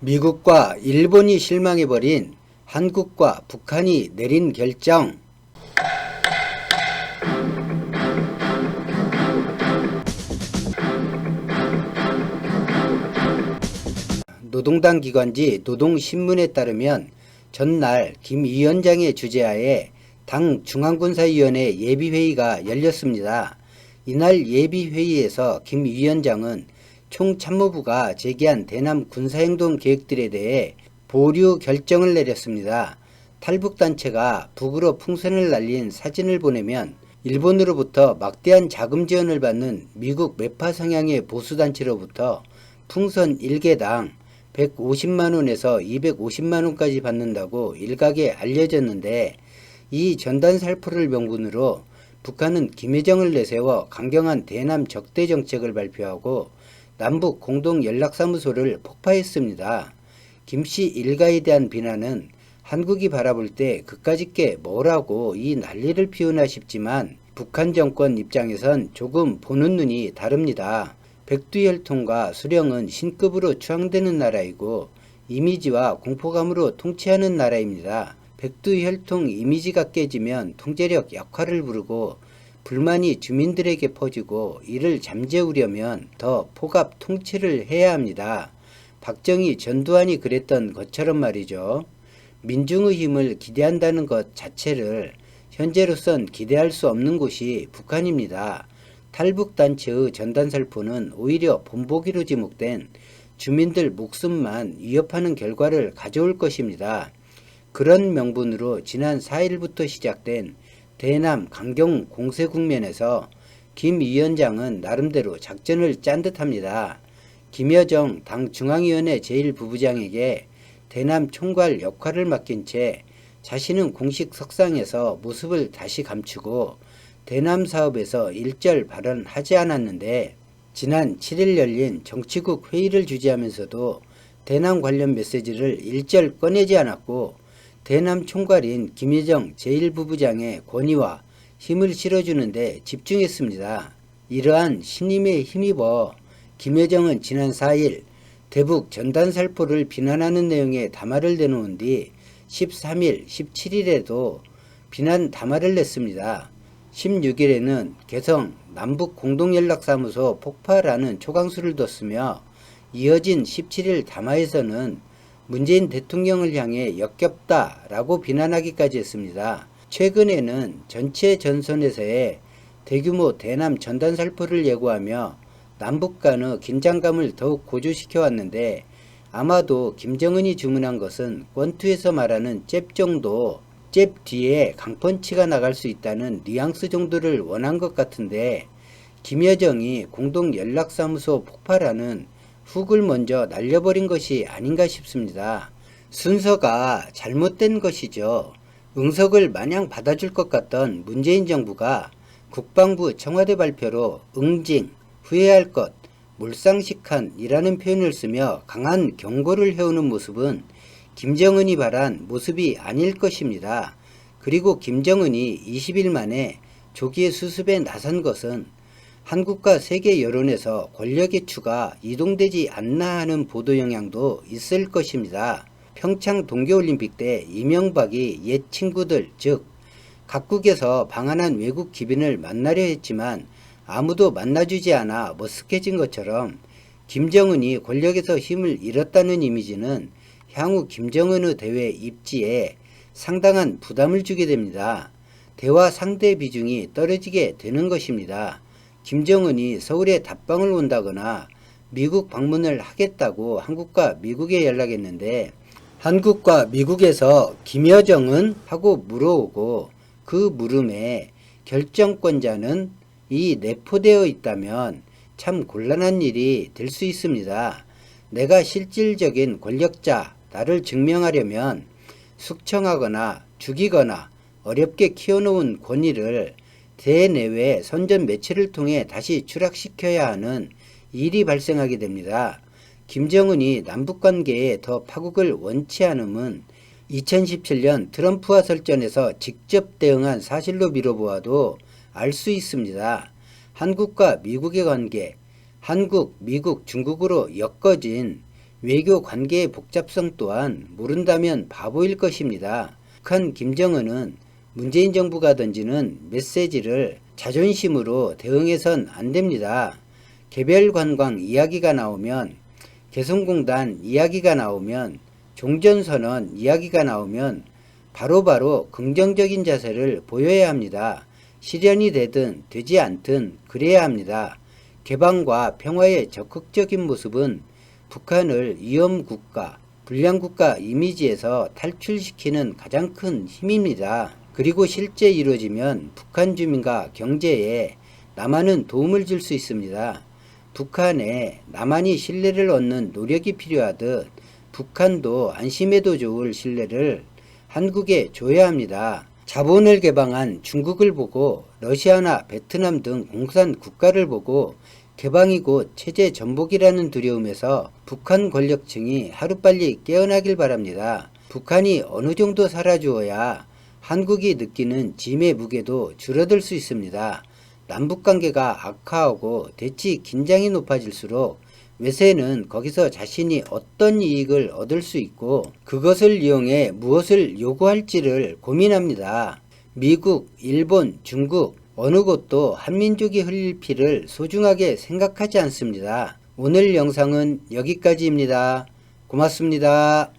미국과 일본이 실망해버린 한국과 북한이 내린 결정. 노동당 기관지 노동신문에 따르면 전날 김 위원장의 주재하에 당 중앙군사위원회 예비회의가 열렸습니다. 이날 예비회의에서 김 위원장은 총참모부가 제기한 대남 군사행동 계획들에 대해 보류 결정을 내렸습니다. 탈북단체가 북으로 풍선을 날린 사진을 보내면 일본으로부터 막대한 자금 지원을 받는 미국 매파 성향의 보수단체로부터 풍선 1개당 150만원에서 250만원까지 받는다고 일각에 알려졌는데, 이 전단 살포를 명분으로 북한은 김여정을 내세워 강경한 대남 적대 정책을 발표하고 남북 공동연락사무소를 폭파했습니다. 김씨 일가에 대한 비난은 한국이 바라볼 때 그까짓 게 뭐라고 이 난리를 피우나 싶지만 북한 정권 입장에선 조금 보는 눈이 다릅니다. 백두혈통과 수령은 신급으로 추앙되는 나라이고 이미지와 공포감으로 통치하는 나라입니다. 백두혈통 이미지가 깨지면 통제력 약화를 부르고 불만이 주민들에게 퍼지고 이를 잠재우려면 더 포갑 통치를 해야 합니다. 박정희 전두환이 그랬던 것처럼 말이죠. 민중의 힘을 기대한다는 것 자체를 현재로선 기대할 수 없는 곳이 북한입니다. 탈북단체의 전단살포는 오히려 본보기로 지목된 주민들 목숨만 위협하는 결과를 가져올 것입니다. 그런 명분으로 지난 4일부터 시작된 대남 강경 공세 국면에서 김 위원장은 나름대로 작전을 짠 듯합니다. 김여정 당 중앙위원회 제1부부장에게 대남 총괄 역할을 맡긴 채 자신은 공식 석상에서 모습을 다시 감추고 대남 사업에서 일절 발언하지 않았는데, 지난 7일 열린 정치국 회의를 주재하면서도 대남 관련 메시지를 일절 꺼내지 않았고 대남 총괄인 김여정 제1부부장의 권위와 힘을 실어주는 데 집중했습니다. 이러한 신임에 힘입어 김여정은 지난 4일 대북 전단살포를 비난하는 내용의 담화를 내놓은 뒤 13일, 17일에도 비난 담화를 냈습니다. 16일에는 개성 남북공동연락사무소 폭파라는 초강수를 뒀으며, 이어진 17일 담화에서는 문재인 대통령을 향해 역겹다라고 비난하기까지 했습니다. 최근에는 전체 전선에서의 대규모 대남 전단살포를 예고하며 남북 간의 긴장감을 더욱 고조시켜 왔는데, 아마도 김정은이 주문한 것은 권투에서 말하는 잽 정도, 잽 뒤에 강펀치가 나갈 수 있다는 뉘앙스 정도를 원한 것 같은데, 김여정이 공동연락사무소 폭파라는 훅을 먼저 날려버린 것이 아닌가 싶습니다. 순서가 잘못된 것이죠. 응석을 마냥 받아줄 것 같던 문재인 정부가 국방부 청와대 발표로 응징, 후회할 것, 몰상식한이라는 표현을 쓰며 강한 경고를 해오는 모습은 김정은이 바란 모습이 아닐 것입니다. 그리고 김정은이 20일 만에 조기의 수습에 나선 것은 한국과 세계 여론에서 권력의 추가 이동되지 않나 하는 보도 영향도 있을 것입니다. 평창 동계올림픽 때 이명박이 옛 친구들, 즉 각국에서 방한한 외국 기빈을 만나려 했지만 아무도 만나주지 않아 머쓱해진 것처럼 김정은이 권력에서 힘을 잃었다는 이미지는 향후 김정은의 대외 입지에 상당한 부담을 주게 됩니다. 대화 상대 비중이 떨어지게 되는 것입니다. 김정은이 서울에 답방을 온다거나 미국 방문을 하겠다고 한국과 미국에 연락했는데, 한국과 미국에서 김여정은 하고 물어오고 그 물음에 결정권자는 이 내포되어 있다면 참 곤란한 일이 될 수 있습니다. 내가 실질적인 권력자, 나를 증명하려면 숙청하거나 죽이거나 어렵게 키워놓은 권위를 대내외 선전 매체를 통해 다시 추락시켜야 하는 일이 발생하게 됩니다. 김정은이 남북관계에 더 파국을 원치 않음은 2017년 트럼프와 설전에서 직접 대응한 사실로 미뤄보아도 알 수 있습니다. 한국과 미국의 관계, 한국, 미국, 중국으로 엮어진 외교 관계의 복잡성 또한 모른다면 바보일 것입니다. 북한 김정은은 문재인 정부가 던지는 메시지를 자존심으로 대응해선 안 됩니다. 개별 관광 이야기가 나오면, 개성공단 이야기가 나오면, 종전선언 이야기가 나오면 바로바로 긍정적인 자세를 보여야 합니다. 실현이 되든 되지 않든 그래야 합니다. 개방과 평화의 적극적인 모습은 북한을 위험국가, 불량국가 이미지에서 탈출시키는 가장 큰 힘입니다. 그리고 실제 이루어지면 북한 주민과 경제에 남한은 도움을 줄 수 있습니다. 북한에 남한이 신뢰를 얻는 노력이 필요하듯 북한도 안심해도 좋을 신뢰를 한국에 줘야 합니다. 자본을 개방한 중국을 보고 러시아나 베트남 등 공산 국가를 보고 개방이 곧 체제 전복이라는 두려움에서 북한 권력층이 하루빨리 깨어나길 바랍니다. 북한이 어느 정도 살아주어야 한국이 느끼는 짐의 무게도 줄어들 수 있습니다. 남북관계가 악화하고 대치 긴장이 높아질수록 외세는 거기서 자신이 어떤 이익을 얻을 수 있고 그것을 이용해 무엇을 요구할지를 고민합니다. 미국, 일본, 중국 어느 곳도 한민족이 흘릴 피를 소중하게 생각하지 않습니다. 오늘 영상은 여기까지입니다. 고맙습니다.